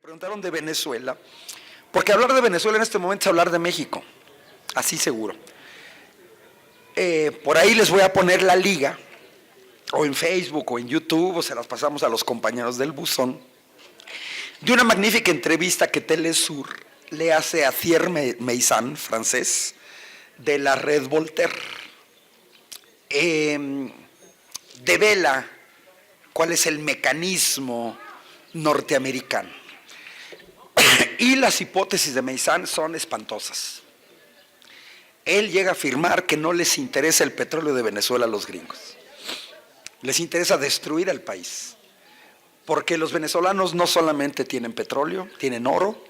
Preguntaron de Venezuela, porque hablar de Venezuela en este momento es hablar de México, así seguro. Por ahí les voy a poner la liga, o en Facebook, o en YouTube, o se las pasamos a los compañeros del buzón, de una magnífica entrevista que Telesur le hace a Thierry Meyssan, francés, de la red Voltaire. Devela cuál es el mecanismo norteamericano. Y las hipótesis de Meyssan son espantosas. Él llega a afirmar que no les interesa el petróleo de Venezuela a los gringos. Les interesa destruir al país. Porque los venezolanos no solamente tienen petróleo, tienen oro,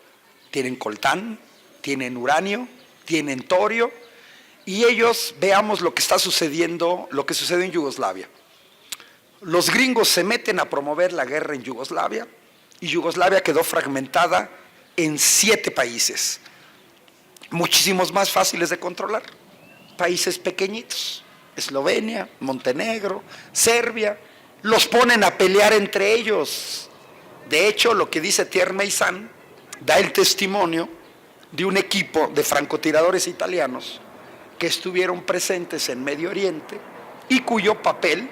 tienen coltán, tienen uranio, tienen torio. Y ellos, veamos lo que está sucediendo, lo que sucedió en Yugoslavia. Los gringos se meten a promover la guerra en Yugoslavia y Yugoslavia quedó fragmentada en 7 países, muchísimos más fáciles de controlar, países pequeñitos, Eslovenia, Montenegro, Serbia, los ponen a pelear entre ellos. De hecho, lo que dice Thierry Meyssan da el testimonio de un equipo de francotiradores italianos que estuvieron presentes en Medio Oriente y cuyo papel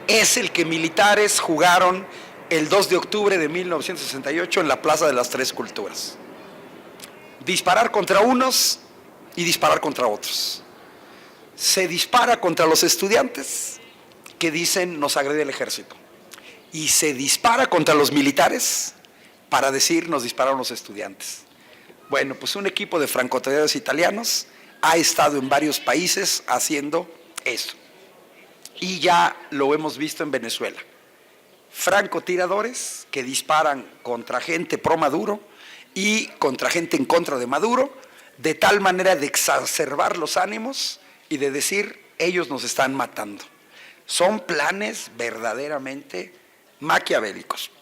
es el que militares jugaron el 2 de octubre de 1968 en la Plaza de las Tres Culturas. Disparar contra unos y disparar contra otros. Se dispara contra los estudiantes que dicen nos agrede el ejército. Y se dispara contra los militares para decir nos dispararon los estudiantes. Bueno, pues un equipo de francotiradores italianos ha estado en varios países haciendo esto. Y ya lo hemos visto en Venezuela. Francotiradores que disparan contra gente pro Maduro y contra gente en contra de Maduro, de tal manera de exacerbar los ánimos y de decir, ellos nos están matando. Son planes verdaderamente maquiavélicos.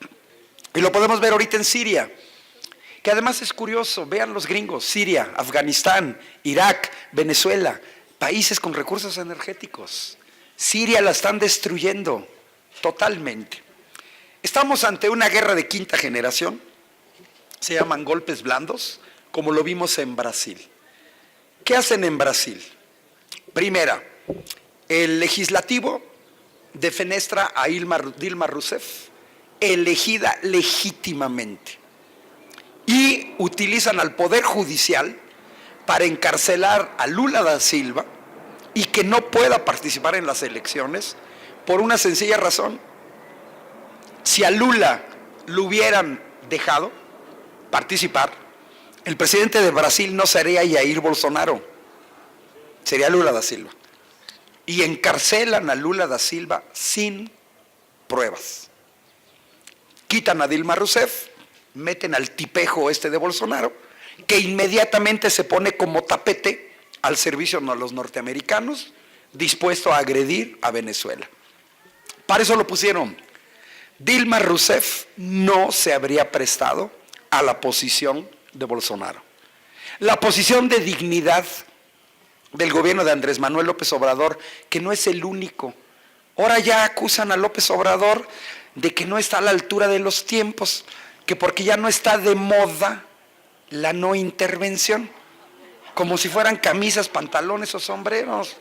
Y lo podemos ver ahorita en Siria, que además es curioso, vean los gringos, Siria, Afganistán, Irak, Venezuela, países con recursos energéticos. Siria la están destruyendo totalmente. Estamos ante una guerra de quinta generación, se llaman golpes blandos, como lo vimos en Brasil. ¿Qué hacen en Brasil? Primera, el legislativo defenestra a Dilma Rousseff, elegida legítimamente, y utilizan al Poder Judicial para encarcelar a Lula da Silva y que no pueda participar en las elecciones por una sencilla razón. Si a Lula lo hubieran dejado participar, el presidente de Brasil no sería Jair Bolsonaro, sería Lula da Silva. Y encarcelan a Lula da Silva sin pruebas. Quitan a Dilma Rousseff, meten al tipejo este de Bolsonaro, que inmediatamente se pone como tapete al servicio de los norteamericanos, dispuesto a agredir a Venezuela. Para eso lo pusieron. Dilma Rousseff no se habría prestado a la posición de Bolsonaro. La posición de dignidad del gobierno de Andrés Manuel López Obrador, que no es el único. Ahora ya acusan a López Obrador de que no está a la altura de los tiempos, que porque ya no está de moda la no intervención, como si fueran camisas, pantalones o sombreros.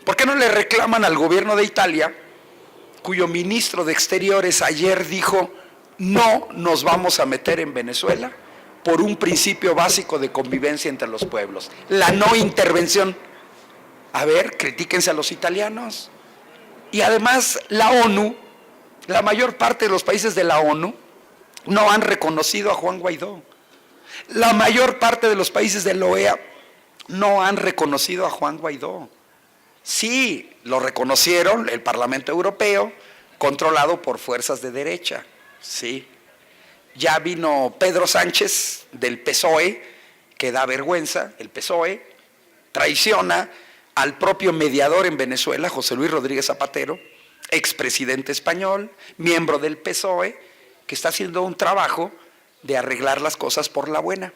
¿Por qué no le reclaman al gobierno de Italia, cuyo ministro de Exteriores ayer dijo, no nos vamos a meter en Venezuela por un principio básico de convivencia entre los pueblos, la no intervención? A ver, critíquense a los italianos. Y además la ONU, la mayor parte de los países de la ONU no han reconocido a Juan Guaidó. La mayor parte de los países de la OEA no han reconocido a Juan Guaidó. Sí, lo reconocieron el Parlamento Europeo, controlado por fuerzas de derecha. Sí. Ya vino Pedro Sánchez del PSOE, que da vergüenza. El PSOE traiciona al propio mediador en Venezuela, José Luis Rodríguez Zapatero, expresidente español, miembro del PSOE, que está haciendo un trabajo de arreglar las cosas por la buena.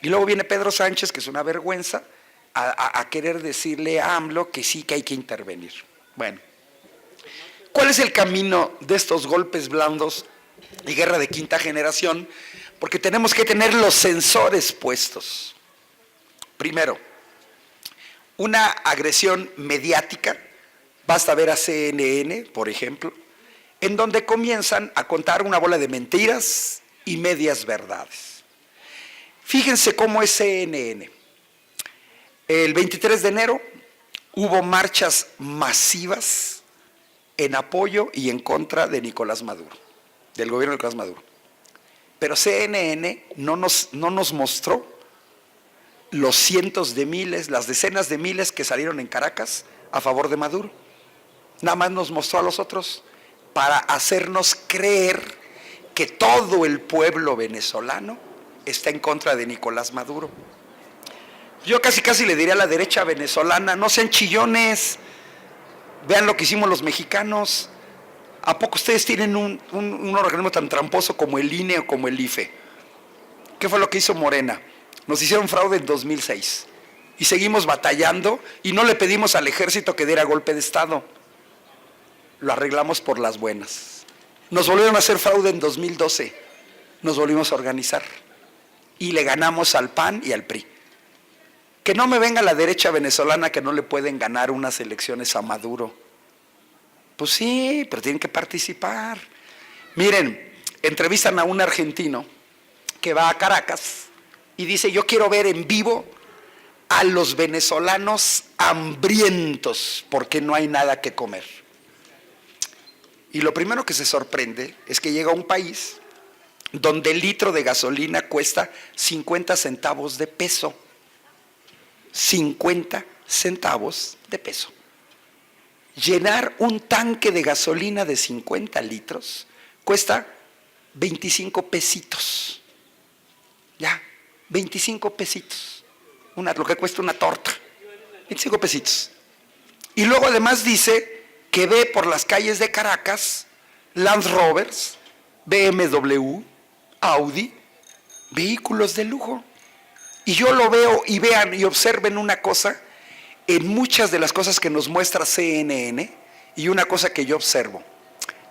Y luego viene Pedro Sánchez, que es una vergüenza, a querer decirle a AMLO que sí, que hay que intervenir. Bueno, ¿cuál es el camino de estos golpes blandos y guerra de quinta generación, porque tenemos que tener los sensores puestos. Primero, una agresión mediática, basta ver a CNN, por ejemplo, en donde comienzan a contar una bola de mentiras y medias verdades. Fíjense cómo es CNN. El 23 de enero hubo marchas masivas en apoyo y en contra de Nicolás Maduro, del gobierno de Nicolás Maduro. Pero CNN no nos mostró los cientos de miles, las decenas de miles que salieron en Caracas a favor de Maduro. Nada más nos mostró a los otros para hacernos creer que todo el pueblo venezolano está en contra de Nicolás Maduro. Yo casi le diría a la derecha venezolana, no sean chillones, vean lo que hicimos los mexicanos. ¿A poco ustedes tienen un organismo tan tramposo como el INE o como el IFE? ¿Qué fue lo que hizo Morena? Nos hicieron fraude en 2006 y seguimos batallando y no le pedimos al ejército que diera golpe de Estado. Lo arreglamos por las buenas. Nos volvieron a hacer fraude en 2012, nos volvimos a organizar y le ganamos al PAN y al PRI. Que no me venga la derecha venezolana que no le pueden ganar unas elecciones a Maduro. Pues sí, pero tienen que participar. Miren, entrevistan a un argentino que va a Caracas y dice, yo quiero ver en vivo a los venezolanos hambrientos porque no hay nada que comer. Y lo primero que se sorprende es que llega a un país donde el litro de gasolina cuesta 50 centavos de peso. 50 centavos de peso. Llenar un tanque de gasolina de 50 litros cuesta 25 pesitos. Ya, 25 pesitos. Lo que cuesta una torta. 25 pesitos. Y luego además dice que ve por las calles de Caracas Land Rovers, BMW, Audi, vehículos de lujo. Y yo lo veo y vean y observen una cosa en muchas de las cosas que nos muestra CNN y una cosa que yo observo,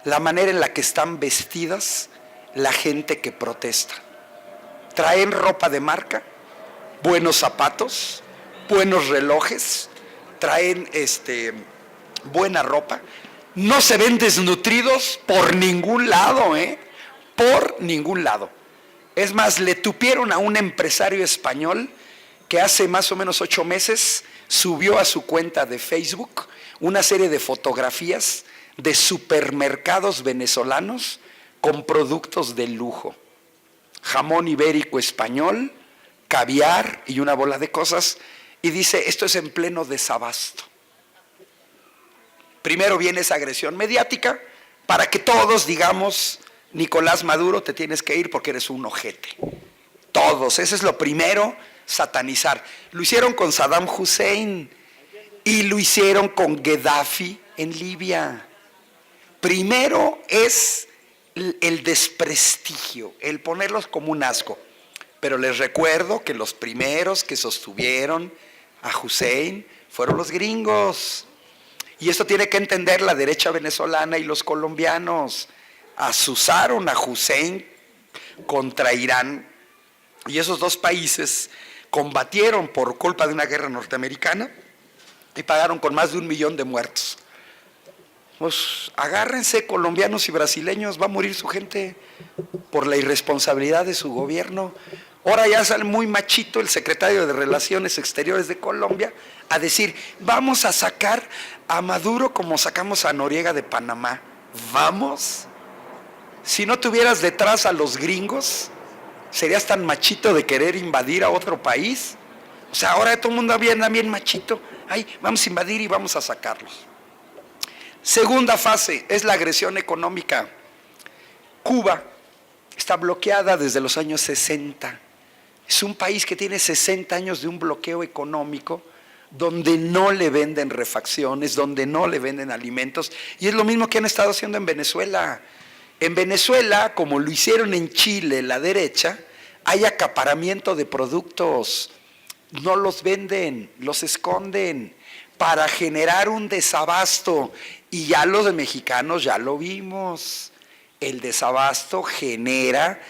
la manera en la que están vestidas la gente que protesta. Traen ropa de marca, buenos zapatos, buenos relojes, traen buena ropa, no se ven desnutridos por ningún lado, por ningún lado. Es más, le tupieron a un empresario español que hace más o menos 8 meses subió a su cuenta de Facebook una serie de fotografías de supermercados venezolanos con productos de lujo. Jamón ibérico español, caviar y una bola de cosas. Y dice, esto es en pleno desabasto. Primero viene esa agresión mediática para que todos digamos, Nicolás Maduro, te tienes que ir porque eres un ojete. Todos, ese es lo primero, satanizar. Lo hicieron con Saddam Hussein y lo hicieron con Gaddafi en Libia. Primero es el desprestigio, el ponerlos como un asco. Pero les recuerdo que los primeros que sostuvieron a Hussein fueron los gringos. Y esto tiene que entender la derecha venezolana y los colombianos. Asusaron a Hussein contra Irán y esos dos países combatieron por culpa de una guerra norteamericana y pagaron con más de 1 millón de muertos. Pues agárrense colombianos y brasileños, va a morir su gente por la irresponsabilidad de su gobierno. Ahora ya sale muy machito el secretario de Relaciones Exteriores de Colombia a decir, vamos a sacar a Maduro como sacamos a Noriega de Panamá. ¿Vamos? Si no tuvieras detrás a los gringos, ¿serías tan machito de querer invadir a otro país? O sea, ahora todo el mundo anda bien machito. Ay, vamos a invadir y vamos a sacarlos. Segunda fase es la agresión económica. Cuba está bloqueada desde los años 60. Es un país que tiene 60 años de un bloqueo económico donde no le venden refacciones, donde no le venden alimentos. Y es lo mismo que han estado haciendo en Venezuela. En Venezuela, como lo hicieron en Chile, la derecha, hay acaparamiento de productos. No los venden, los esconden para generar un desabasto. Y ya los de mexicanos ya lo vimos. el desabasto genera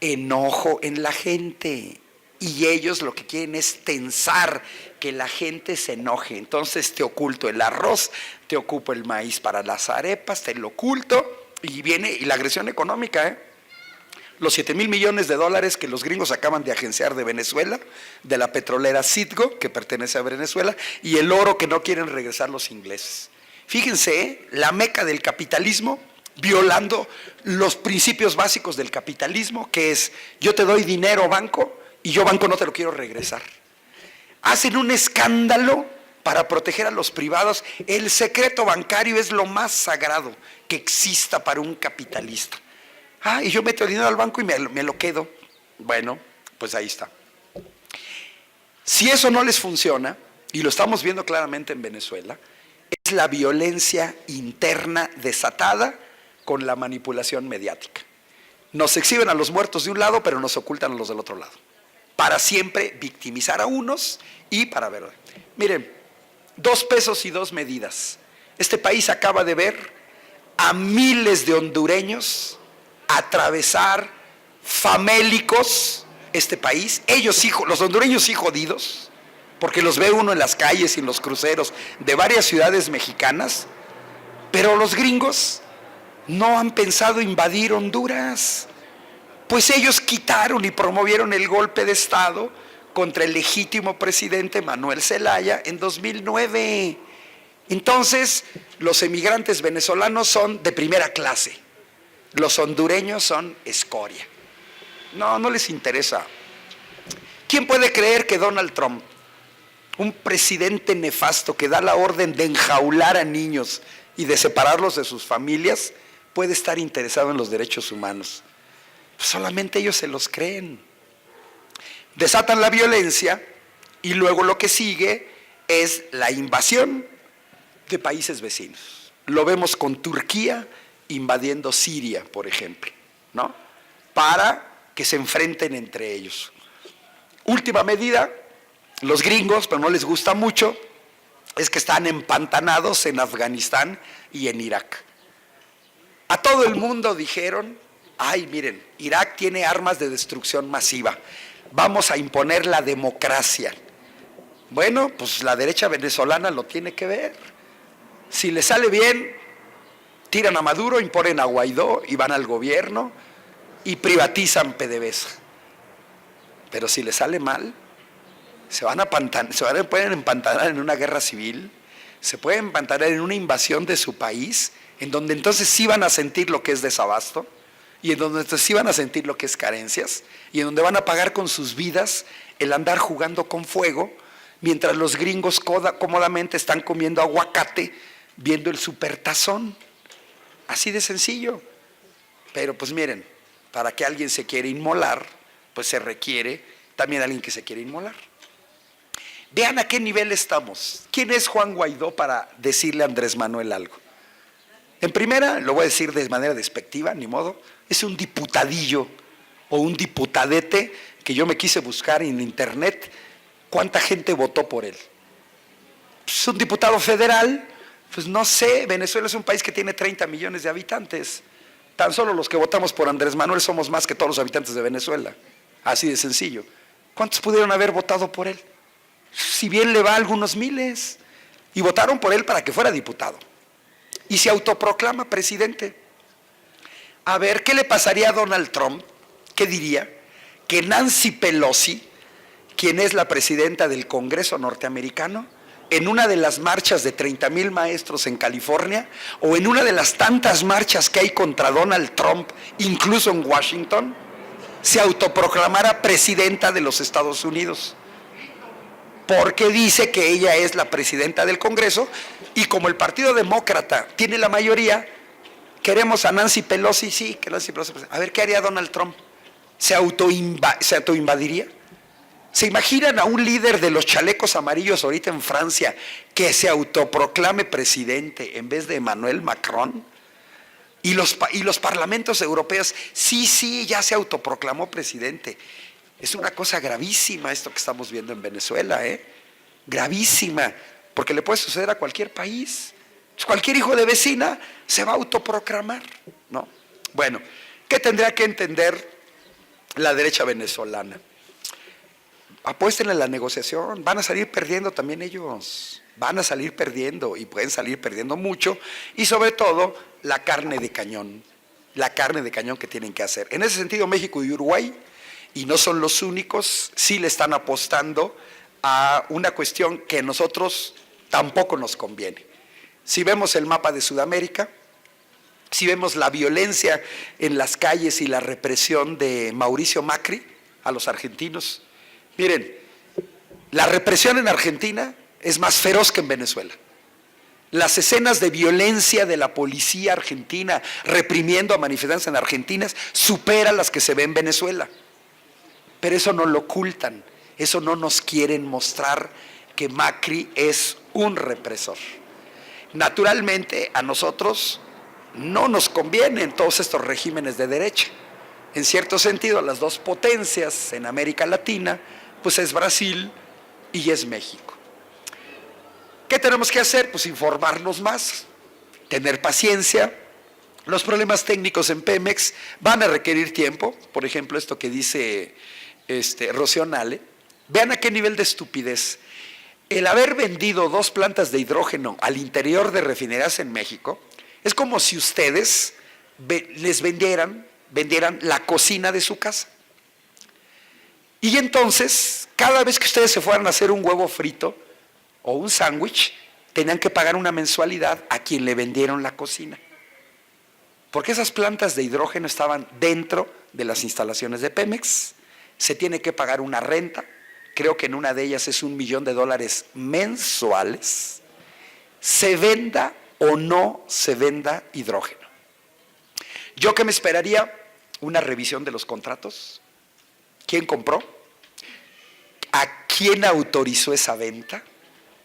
enojo en la gente y ellos lo que quieren es tensar, que la gente se enoje. Entonces te oculto el arroz, te ocupo el maíz para las arepas, te lo oculto y viene y la agresión económica, los 7,000 millones de dólares que los gringos acaban de agenciar de Venezuela, de la petrolera Citgo, que pertenece a Venezuela, y el oro que no quieren regresar los ingleses. Fíjense, la meca del capitalismo, violando los principios básicos del capitalismo, que es: yo te doy dinero, banco, y yo, banco, no te lo quiero regresar. Hacen un escándalo para proteger a los privados. El secreto bancario es lo más sagrado que exista para un capitalista. Y yo meto el dinero al banco y me lo quedo. Bueno, pues ahí está. Si eso no les funciona, y lo estamos viendo claramente en Venezuela, es la violencia interna desatada con la manipulación mediática. Nos exhiben a los muertos de un lado, pero nos ocultan a los del otro lado, para siempre victimizar a unos y para ver. Miren, 2 pesos y 2 medidas. Este país acaba de ver a miles de hondureños atravesar famélicos este país, ellos sí, los hondureños sí jodidos, porque los ve uno en las calles y en los cruceros de varias ciudades mexicanas, pero los gringos no han pensado invadir Honduras, pues ellos quitaron y promovieron el golpe de Estado contra el legítimo presidente Manuel Zelaya en 2009. Entonces, los emigrantes venezolanos son de primera clase. Los hondureños son escoria. No les interesa. ¿Quién puede creer que Donald Trump, un presidente nefasto que da la orden de enjaular a niños y de separarlos de sus familias, puede estar interesado en los derechos humanos? Solamente ellos se los creen. Desatan la violencia y luego lo que sigue es la invasión de países vecinos. Lo vemos con Turquía invadiendo Siria, por ejemplo, ¿no? Para que se enfrenten entre ellos. Última medida, los gringos, pero no les gusta mucho, es que están empantanados en Afganistán y en Irak. A todo el mundo dijeron: miren, Irak tiene armas de destrucción masiva, vamos a imponer la democracia. Bueno, pues la derecha venezolana lo tiene que ver. Si le sale bien, tiran a Maduro, imponen a Guaidó y van al gobierno y privatizan PDVSA. Pero si les sale mal, pueden empantanar en una guerra civil, se pueden empantanar en una invasión de su país, en donde entonces sí van a sentir lo que es desabasto, y en donde entonces sí van a sentir lo que es carencias, y en donde van a pagar con sus vidas el andar jugando con fuego, mientras los gringos cómodamente están comiendo aguacate, viendo el supertazón. Así de sencillo. Pero pues miren, para que alguien se quiera inmolar, pues se requiere también alguien que se quiera inmolar. Vean a qué nivel estamos. ¿Quién es Juan Guaidó para decirle a Andrés Manuel algo? En primera, lo voy a decir de manera despectiva, ni modo, es un diputadillo o un diputadete que yo me quise buscar en internet cuánta gente votó por él. Es un diputado federal. Pues no sé, Venezuela es un país que tiene 30 millones de habitantes. Tan solo los que votamos por Andrés Manuel somos más que todos los habitantes de Venezuela. Así de sencillo. ¿Cuántos pudieron haber votado por él? Si bien le va a algunos miles. Y votaron por él para que fuera diputado. Y se autoproclama presidente. A ver, ¿qué le pasaría a Donald Trump? ¿Qué diría? Que Nancy Pelosi, quien es la presidenta del Congreso norteamericano, en una de las marchas de 30,000 maestros en California, o en una de las tantas marchas que hay contra Donald Trump, incluso en Washington, se autoproclamara presidenta de los Estados Unidos. Porque dice que ella es la presidenta del Congreso, y como el Partido Demócrata tiene la mayoría, queremos a Nancy Pelosi, sí, que Nancy Pelosi. A ver, ¿qué haría Donald Trump? ¿Se autoinvadiría? ¿Se imaginan a un líder de los chalecos amarillos ahorita en Francia que se autoproclame presidente en vez de Emmanuel Macron? Y los parlamentos europeos, sí, ya se autoproclamó presidente. Es una cosa gravísima esto que estamos viendo en Venezuela, gravísima, porque le puede suceder a cualquier país. Cualquier hijo de vecina se va a autoproclamar, ¿no? Bueno, ¿qué tendría que entender la derecha venezolana? Apuesten en la negociación, van a salir perdiendo también ellos, van a salir perdiendo y pueden salir perdiendo mucho, y sobre todo la carne de cañón que tienen que hacer. En ese sentido, México y Uruguay, y no son los únicos, sí le están apostando a una cuestión que a nosotros tampoco nos conviene. Si vemos el mapa de Sudamérica, si vemos la violencia en las calles y la represión de Mauricio Macri a los argentinos, miren, la represión en Argentina es más feroz que en Venezuela. Las escenas de violencia de la policía argentina reprimiendo a manifestantes en Argentina superan las que se ven en Venezuela. Pero eso no lo ocultan, eso no nos quieren mostrar, que Macri es un represor. Naturalmente a nosotros no nos convienen todos estos regímenes de derecha. En cierto sentido, las dos potencias en América Latina, pues es Brasil y es México. ¿Qué tenemos que hacer? Pues informarnos más, tener paciencia. Los problemas técnicos en Pemex van a requerir tiempo. Por ejemplo, esto que dice Rocío Nale. Vean a qué nivel de estupidez. El haber vendido 2 plantas de hidrógeno al interior de refinerías en México es como si ustedes les vendieran la cocina de su casa. Y entonces, cada vez que ustedes se fueran a hacer un huevo frito o un sándwich, tenían que pagar una mensualidad a quien le vendieron la cocina. Porque esas plantas de hidrógeno estaban dentro de las instalaciones de Pemex, se tiene que pagar una renta, creo que en una de ellas es $1 millón mensuales, se venda o no se venda hidrógeno. Yo que me esperaría una revisión de los contratos, quién compró, a quién autorizó esa venta,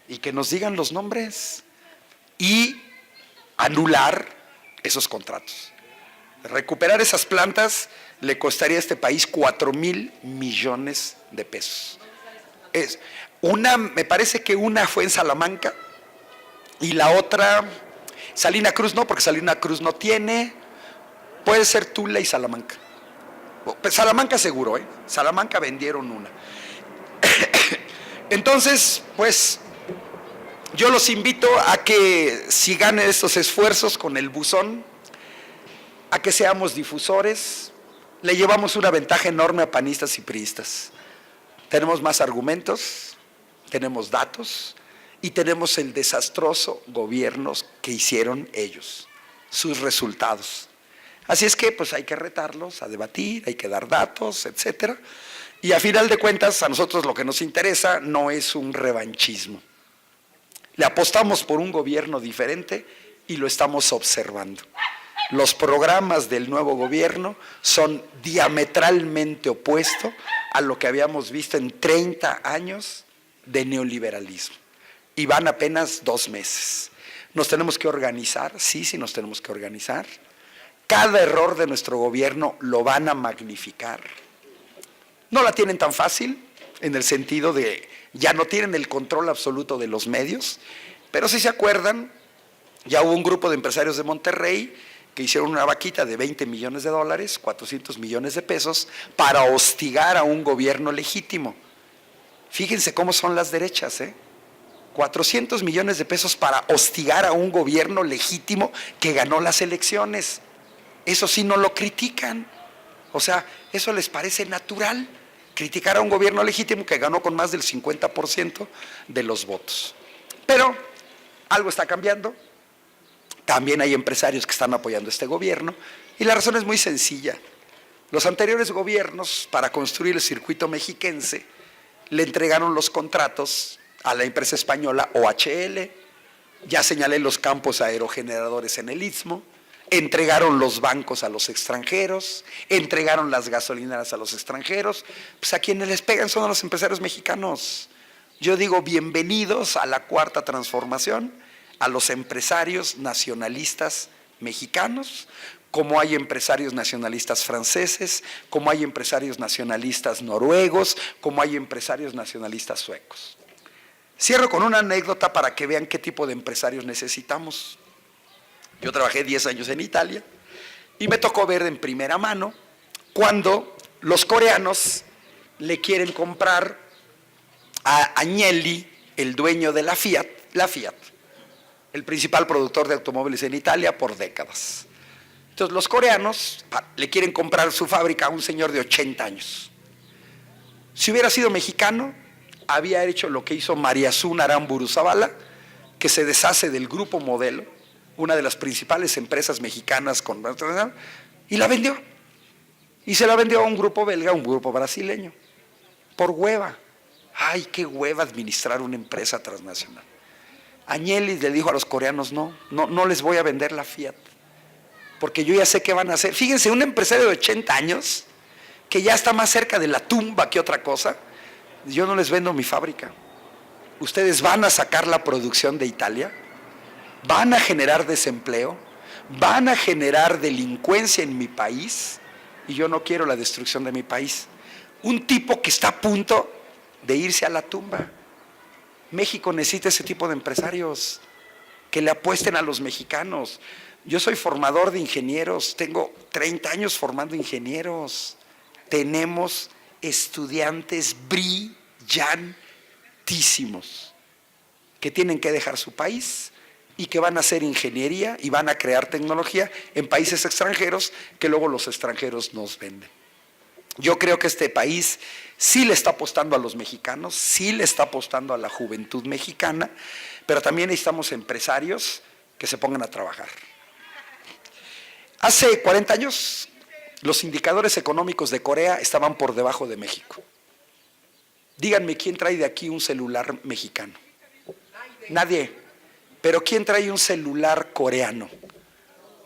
y que nos digan los nombres y anular esos contratos. Recuperar esas plantas le costaría a este país 4,000 millones de pesos. Me parece que una fue en Salamanca y la otra, Salina Cruz no, porque Salina Cruz no tiene, puede ser Tula y Salamanca. Salamanca seguro, Salamanca vendieron una. Entonces, pues, yo los invito a que sigan estos esfuerzos con el buzón, a que seamos difusores. Le llevamos una ventaja enorme a panistas y priistas. Tenemos más argumentos, tenemos datos y tenemos el desastroso gobierno que hicieron ellos, sus resultados. Así es que pues hay que retarlos a debatir, hay que dar datos, etcétera. Y a final de cuentas, a nosotros lo que nos interesa no es un revanchismo. Le apostamos por un gobierno diferente y lo estamos observando. Los programas del nuevo gobierno son diametralmente opuestos a lo que habíamos visto en 30 años de neoliberalismo. Y van apenas 2 meses. ¿Nos tenemos que organizar? Sí, nos tenemos que organizar. Cada error de nuestro gobierno lo van a magnificar. No la tienen tan fácil, en el sentido de ya no tienen el control absoluto de los medios, pero si se acuerdan, ya hubo un grupo de empresarios de Monterrey que hicieron una vaquita de $20 millones, 400 millones de pesos, para hostigar a un gobierno legítimo. Fíjense cómo son las derechas, 400 millones de pesos para hostigar a un gobierno legítimo que ganó las elecciones. Eso sí no lo critican. O sea, eso les parece natural, criticar a un gobierno legítimo que ganó con más del 50% de los votos. Pero algo está cambiando. También hay empresarios que están apoyando este gobierno y la razón es muy sencilla. Los anteriores gobiernos, para construir el circuito mexiquense, le entregaron los contratos a la empresa española OHL, ya señalé los campos aerogeneradores en el Istmo, entregaron los bancos a los extranjeros, entregaron las gasolineras a los extranjeros, pues a quienes les pegan son a los empresarios mexicanos. Yo digo bienvenidos a la cuarta transformación, a los empresarios nacionalistas mexicanos, como hay empresarios nacionalistas franceses, como hay empresarios nacionalistas noruegos, como hay empresarios nacionalistas suecos. Cierro con una anécdota para que vean qué tipo de empresarios necesitamos. Yo trabajé 10 años en Italia Y me tocó ver en primera mano cuando los coreanos le quieren comprar a Agnelli, el dueño de la Fiat, el principal productor de automóviles en Italia por décadas. Entonces los coreanos le quieren comprar su fábrica a un señor de 80 años. Si hubiera sido mexicano, había hecho lo que hizo Mariazún Aramburu Zavala, que se deshace del Grupo Modelo, una de las principales empresas mexicanas, y la vendió. Y se la vendió a un grupo belga, a un grupo brasileño, por hueva. Ay, qué hueva administrar una empresa transnacional. Agnelli le dijo a los coreanos, no les voy a vender la Fiat, porque yo ya sé qué van a hacer. Fíjense, un empresario de 80 años, que ya está más cerca de la tumba que otra cosa, yo no les vendo mi fábrica. Ustedes van a sacar la producción de Italia, van a generar desempleo, van a generar delincuencia en mi país, y yo no quiero la destrucción de mi país. Un tipo que está a punto de irse a la tumba. México necesita ese tipo de empresarios que le apuesten a los mexicanos. Yo soy formador de ingenieros, tengo 30 años formando ingenieros. Tenemos estudiantes brillantísimos que tienen que dejar su país y que van a hacer ingeniería y van a crear tecnología en países extranjeros que luego los extranjeros nos venden. Yo creo que este país sí le está apostando a los mexicanos, sí le está apostando a la juventud mexicana, pero también necesitamos empresarios que se pongan a trabajar. Hace 40 años, los indicadores económicos de Corea estaban por debajo de México. Díganme, ¿quién trae de aquí un celular mexicano? Nadie. Pero ¿quién trae un celular coreano?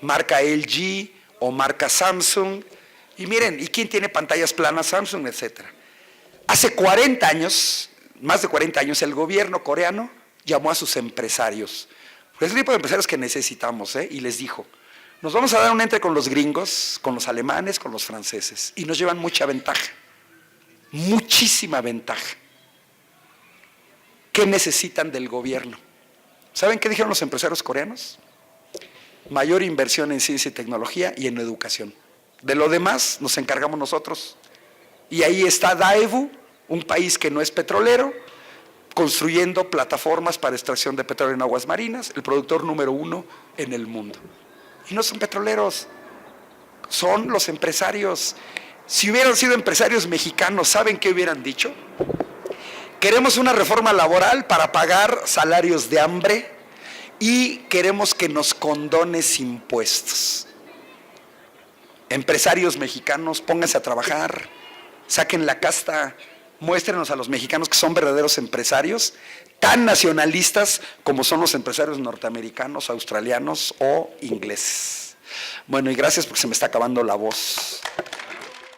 Marca LG o marca Samsung. Y miren, ¿y quién tiene pantallas planas? Samsung, etcétera. Hace 40 años, más de 40 años, el gobierno coreano llamó a sus empresarios. Es el tipo de empresarios que necesitamos, y les dijo, nos vamos a dar un entre con los gringos, con los alemanes, con los franceses. Y nos llevan mucha ventaja, muchísima ventaja. ¿Qué necesitan del gobierno? ¿Saben qué dijeron los empresarios coreanos? Mayor inversión en ciencia y tecnología y en educación. De lo demás nos encargamos nosotros. Y ahí está Daewoo, un país que no es petrolero, construyendo plataformas para extracción de petróleo en aguas marinas, el productor número 1 en el mundo. Y no son petroleros, son los empresarios. Si hubieran sido empresarios mexicanos, ¿saben qué hubieran dicho? Queremos una reforma laboral para pagar salarios de hambre y queremos que nos condones impuestos. Empresarios mexicanos, pónganse a trabajar, saquen la casta, muéstrenos a los mexicanos que son verdaderos empresarios, tan nacionalistas como son los empresarios norteamericanos, australianos o ingleses. Bueno, y gracias porque se me está acabando la voz.